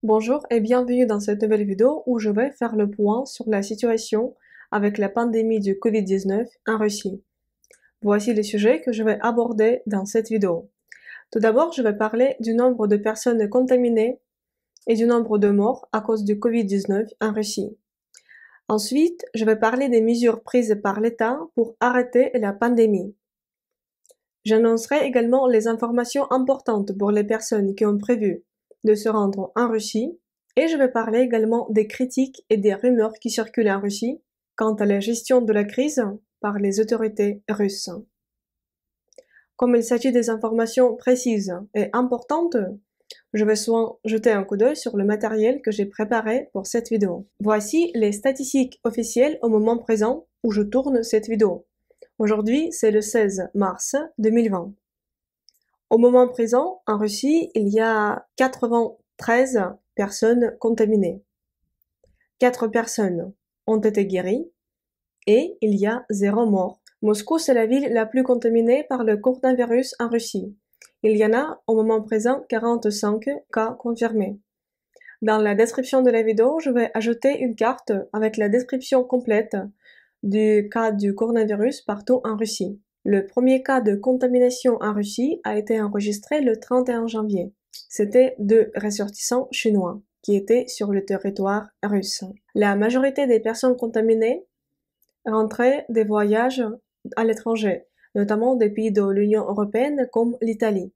Bonjour et bienvenue dans cette nouvelle vidéo où je vais faire le point sur la situation avec la pandémie du Covid-19 en Russie. Voici les sujets que je vais aborder dans cette vidéo. Tout d'abord, je vais parler du nombre de personnes contaminées et du nombre de morts à cause du Covid-19 en Russie. Ensuite, je vais parler des mesures prises par l'État pour arrêter la pandémie. J'annoncerai également les informations importantes pour les personnes qui ont prévu de se rendre en Russie et je vais parler également des critiques et des rumeurs qui circulent en Russie quant à la gestion de la crise par les autorités russes. Comme il s'agit des informations précises et importantes, je vais soin jeter un coup d'œil sur le matériel que j'ai préparé pour cette vidéo. Voici les statistiques officielles au moment présent où je tourne cette vidéo. Aujourd'hui, c'est le 16 mars 2020. Au moment présent, en Russie, il y a 93 personnes contaminées. 4 personnes ont été guéries et il y a 0 mort. Moscou, c'est la ville la plus contaminée par le coronavirus en Russie. Il y en a au moment présent 45 cas confirmés. Dans la description de la vidéo, je vais ajouter une carte avec la description complète du cas du coronavirus partout en Russie. Le premier cas de contamination en Russie a été enregistré le 31 janvier. C'était 2 ressortissants chinois qui étaient sur le territoire russe. La majorité des personnes contaminées rentraient des voyages à l'étranger, notamment des pays de l'Union européenne comme l'Italie.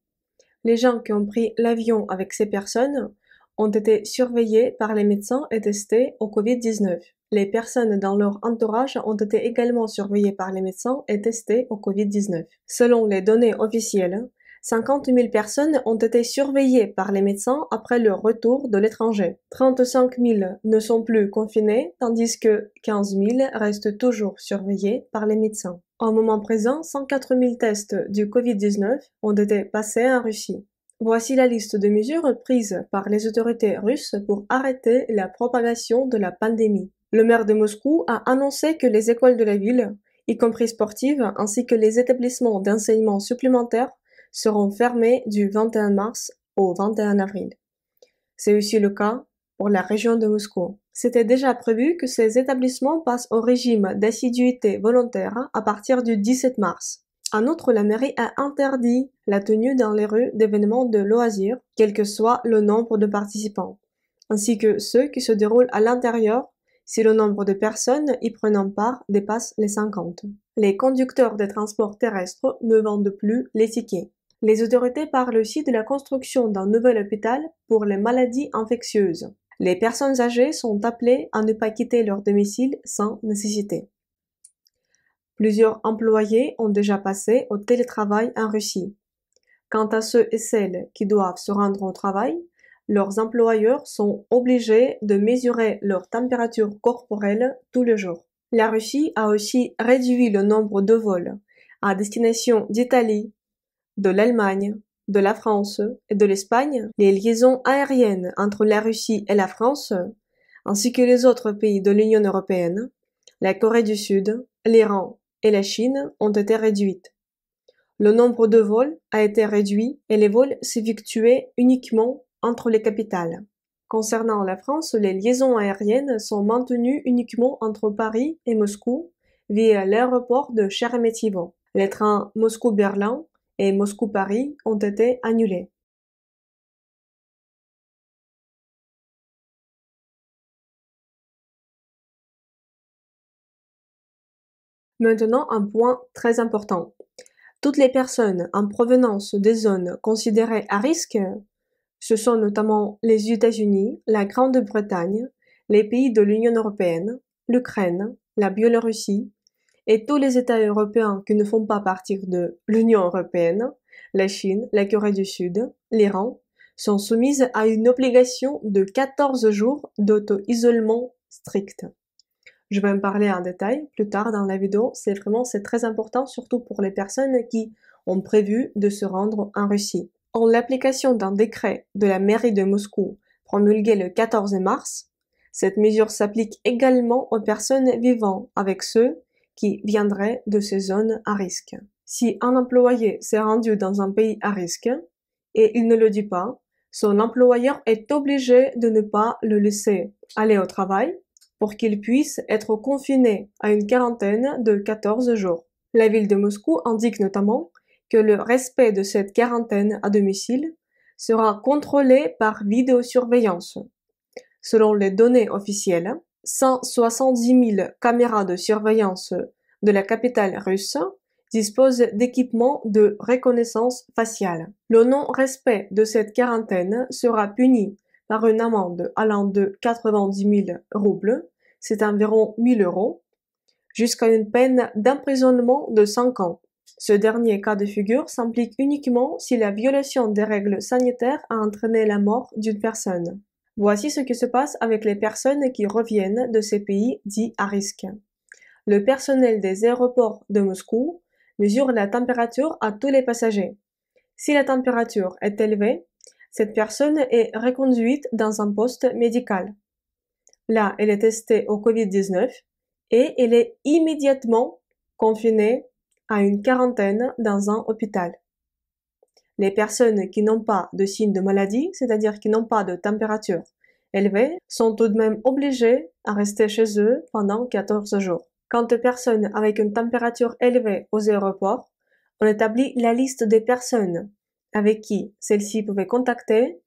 Les gens qui ont pris l'avion avec ces personnes ont été surveillés par les médecins et testés au Covid-19. Les personnes dans leur entourage ont été également surveillées par les médecins et testées au Covid-19. Selon les données officielles, 50 000 personnes ont été surveillées par les médecins après leur retour de l'étranger. 35 000 ne sont plus confinés, tandis que 15 000 restent toujours surveillés par les médecins. Au moment présent, 104 000 tests du Covid-19 ont été passés en Russie. Voici la liste de mesures prises par les autorités russes pour arrêter la propagation de la pandémie. Le maire de Moscou a annoncé que les écoles de la ville, y compris sportives, ainsi que les établissements d'enseignement supplémentaires, seront fermés du 21 mars au 21 avril. C'est aussi le cas pour la région de Moscou. C'était déjà prévu que ces établissements passent au régime d'assiduité volontaire à partir du 17 mars. En outre, la mairie a interdit la tenue dans les rues d'événements de loisirs, quel que soit le nombre de participants, ainsi que ceux qui se déroulent à l'intérieur si le nombre de personnes y prenant part dépasse les 50. Les conducteurs des transports terrestres ne vendent plus les tickets. Les autorités parlent aussi de la construction d'un nouvel hôpital pour les maladies infectieuses. Les personnes âgées sont appelées à ne pas quitter leur domicile sans nécessité. Plusieurs employés ont déjà passé au télétravail en Russie. Quant à ceux et celles qui doivent se rendre au travail, leurs employeurs sont obligés de mesurer leur température corporelle tous les jours. La Russie a aussi réduit le nombre de vols à destination d'Italie, de l'Allemagne, de la France et de l'Espagne. Les liaisons aériennes entre la Russie et la France, ainsi que les autres pays de l'Union européenne, la Corée du Sud, l'Iran et la Chine ont été réduites. Le nombre de vols a été réduit et les vols s'effectuaient uniquement entre les capitales. Concernant la France, les liaisons aériennes sont maintenues uniquement entre Paris et Moscou via l'aéroport de Sheremetyevo. Les trains Moscou-Berlin et Moscou-Paris ont été annulés. Maintenant, un point très important. Toutes les personnes en provenance des zones considérées à risque, ce sont notamment les États-Unis, la Grande-Bretagne, les pays de l'Union européenne, l'Ukraine, la Biélorussie et tous les États européens qui ne font pas partie de l'Union européenne, la Chine, la Corée du Sud, l'Iran, sont soumises à une obligation de 14 jours d'auto-isolement strict. Je vais en parler en détail plus tard dans la vidéo. C'est très important, surtout pour les personnes qui ont prévu de se rendre en Russie. En l'application d'un décret de la mairie de Moscou promulgué le 14 mars, cette mesure s'applique également aux personnes vivant avec ceux qui viendraient de ces zones à risque. Si un employé s'est rendu dans un pays à risque et il ne le dit pas, son employeur est obligé de ne pas le laisser aller au travail pour qu'il puisse être confiné à une quarantaine de 14 jours. La ville de Moscou indique notamment que le respect de cette quarantaine à domicile sera contrôlé par vidéosurveillance. Selon les données officielles, 170 000 caméras de surveillance de la capitale russe disposent d'équipements de reconnaissance faciale. Le non-respect de cette quarantaine sera puni par une amende allant de 90 000 roubles, c'est environ 1 000 euros, jusqu'à une peine d'emprisonnement de 5 ans. Ce dernier cas de figure s'implique uniquement si la violation des règles sanitaires a entraîné la mort d'une personne. Voici ce qui se passe avec les personnes qui reviennent de ces pays dits à risque. Le personnel des aéroports de Moscou mesure la température à tous les passagers. Si la température est élevée, cette personne est reconduite dans un poste médical. Là, elle est testée au Covid-19 et elle est immédiatement confinée à une quarantaine dans un hôpital. Les personnes qui n'ont pas de signes de maladie, c'est-à-dire qui n'ont pas de température élevée, sont tout de même obligées à rester chez eux pendant 14 jours. Quant aux personnes avec une température élevée aux aéroports, on établit la liste des personnes avec qui celles-ci pouvaient contacter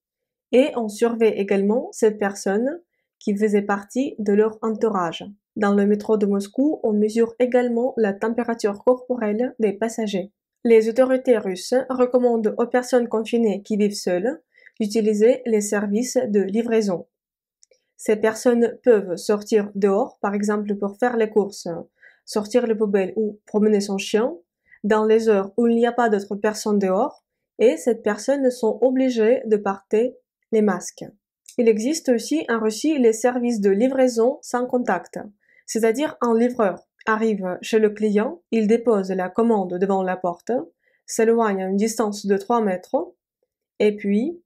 et on surveille également cette personne qui faisait partie de leur entourage. Dans le métro de Moscou, on mesure également la température corporelle des passagers. Les autorités russes recommandent aux personnes confinées qui vivent seules d'utiliser les services de livraison. Ces personnes peuvent sortir dehors, par exemple pour faire les courses, sortir les poubelles ou promener son chien, dans les heures où il n'y a pas d'autres personnes dehors, et ces personnes sont obligées de porter les masques. Il existe aussi en Russie les services de livraison sans contact, c'est-à-dire un livreur arrive chez le client, il dépose la commande devant la porte, s'éloigne à une distance de 3 mètres, et puis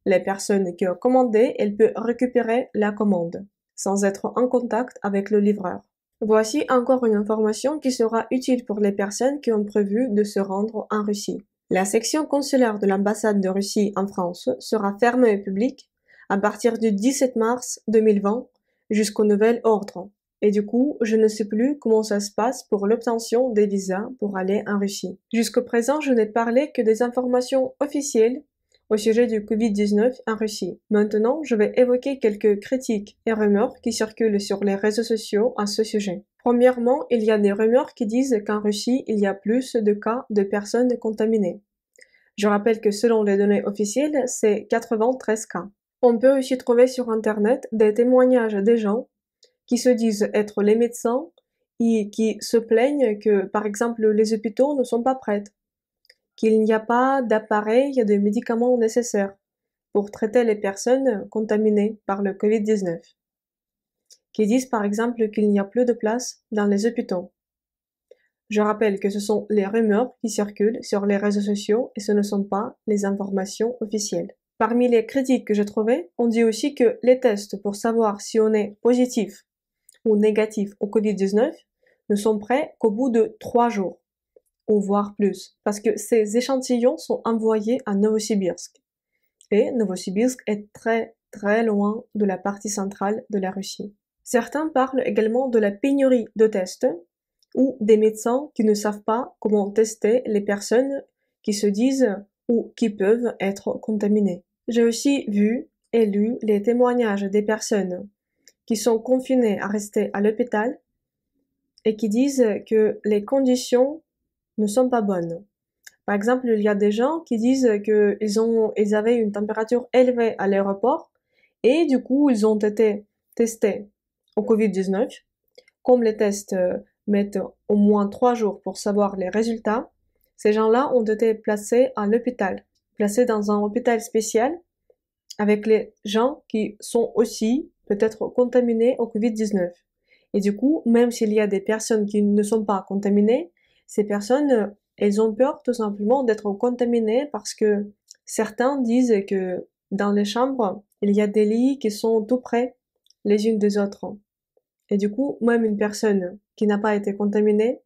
les personnes qui ont commandé, elles peuvent récupérer la commande, sans être en contact avec le livreur. Voici encore une information qui sera utile pour les personnes qui ont prévu de se rendre en Russie. La section consulaire de l'ambassade de Russie en France sera fermée au public à partir du 17 mars 2020 jusqu'au nouvel ordre. Et du coup, je ne sais plus comment ça se passe pour l'obtention des visas pour aller en Russie. Jusqu'à présent, je n'ai parlé que des informations officielles au sujet du Covid-19 en Russie. Maintenant, je vais évoquer quelques critiques et rumeurs qui circulent sur les réseaux sociaux à ce sujet. Premièrement, il y a des rumeurs qui disent qu'en Russie, il y a plus de cas de personnes contaminées. Je rappelle que selon les données officielles, c'est 93 cas. On peut aussi trouver sur Internet des témoignages des gens qui se disent être les médecins et qui se plaignent que, par exemple, les hôpitaux ne sont pas prêts, qu'il n'y a pas d'appareils et de médicaments nécessaires pour traiter les personnes contaminées par le Covid-19, qui disent par exemple qu'il n'y a plus de place dans les hôpitaux. Je rappelle que ce sont les rumeurs qui circulent sur les réseaux sociaux et ce ne sont pas les informations officielles. Parmi les critiques que j'ai trouvées, on dit aussi que les tests pour savoir si on est positif ou négatif au Covid-19 ne sont prêts qu'au bout de 3 jours, ou voire plus, parce que ces échantillons sont envoyés à Novosibirsk. Et Novosibirsk est très très loin de la partie centrale de la Russie. Certains parlent également de la pénurie de tests ou des médecins qui ne savent pas comment tester les personnes qui se disent ou qui peuvent être contaminées. J'ai aussi vu et lu les témoignages des personnes qui sont confinés à rester à l'hôpital et qui disent que les conditions ne sont pas bonnes. Par exemple, il y a des gens qui disent qu'ils avaient une température élevée à l'aéroport et du coup, ils ont été testés au Covid-19. Comme les tests mettent au moins 3 jours pour savoir les résultats, ces gens-là ont été placés à l'hôpital, placés dans un hôpital spécial avec les gens qui sont aussi peut-être contaminés au Covid-19. Et du coup, même s'il y a des personnes qui ne sont pas contaminées, ces personnes, elles ont peur tout simplement d'être contaminées parce que certains disent que dans les chambres, il y a des lits qui sont tout près les unes des autres. Et du coup, même une personne qui n'a pas été contaminée,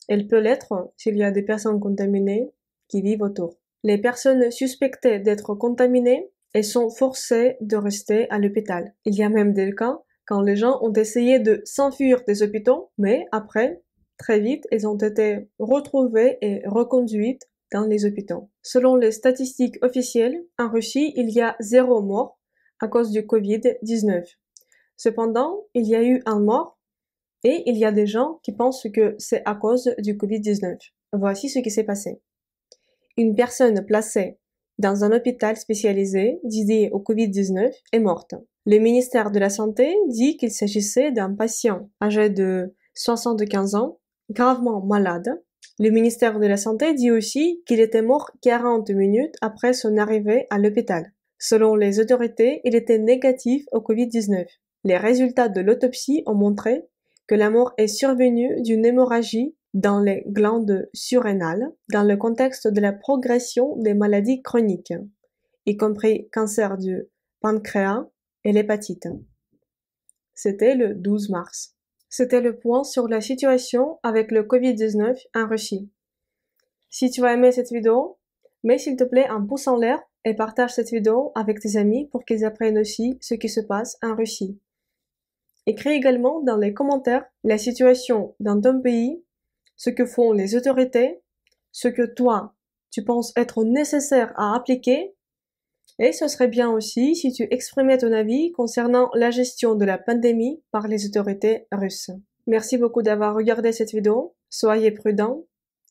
elle peut l'être s'il y a des personnes contaminées qui vivent autour. Les personnes suspectées d'être contaminées et sont forcés de rester à l'hôpital. Il y a même des cas quand les gens ont essayé de s'enfuir des hôpitaux, mais après, très vite, ils ont été retrouvés et reconduits dans les hôpitaux. Selon les statistiques officielles, en Russie, il y a 0 mort à cause du Covid-19. Cependant, il y a eu un mort et il y a des gens qui pensent que c'est à cause du Covid-19. Voici ce qui s'est passé. Une personne placée dans un hôpital spécialisé dédié au Covid-19 est morte. Le ministère de la Santé dit qu'il s'agissait d'un patient âgé de 75 ans, gravement malade. Le ministère de la Santé dit aussi qu'il était mort 40 minutes après son arrivée à l'hôpital. Selon les autorités, il était négatif au Covid-19. Les résultats de l'autopsie ont montré que la mort est survenue d'une hémorragie dans les glandes surrénales, dans le contexte de la progression des maladies chroniques, y compris cancer du pancréas et l'hépatite. C'était le 12 mars. C'était le point sur la situation avec le Covid-19 en Russie. Si tu as aimé cette vidéo, mets s'il te plaît un pouce en l'air et partage cette vidéo avec tes amis pour qu'ils apprennent aussi ce qui se passe en Russie. Écris également dans les commentaires la situation dans ton pays, ce que font les autorités, ce que toi, tu penses être nécessaire à appliquer, et ce serait bien aussi si tu exprimais ton avis concernant la gestion de la pandémie par les autorités russes. Merci beaucoup d'avoir regardé cette vidéo, soyez prudents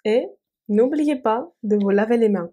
et n'oubliez pas de vous laver les mains.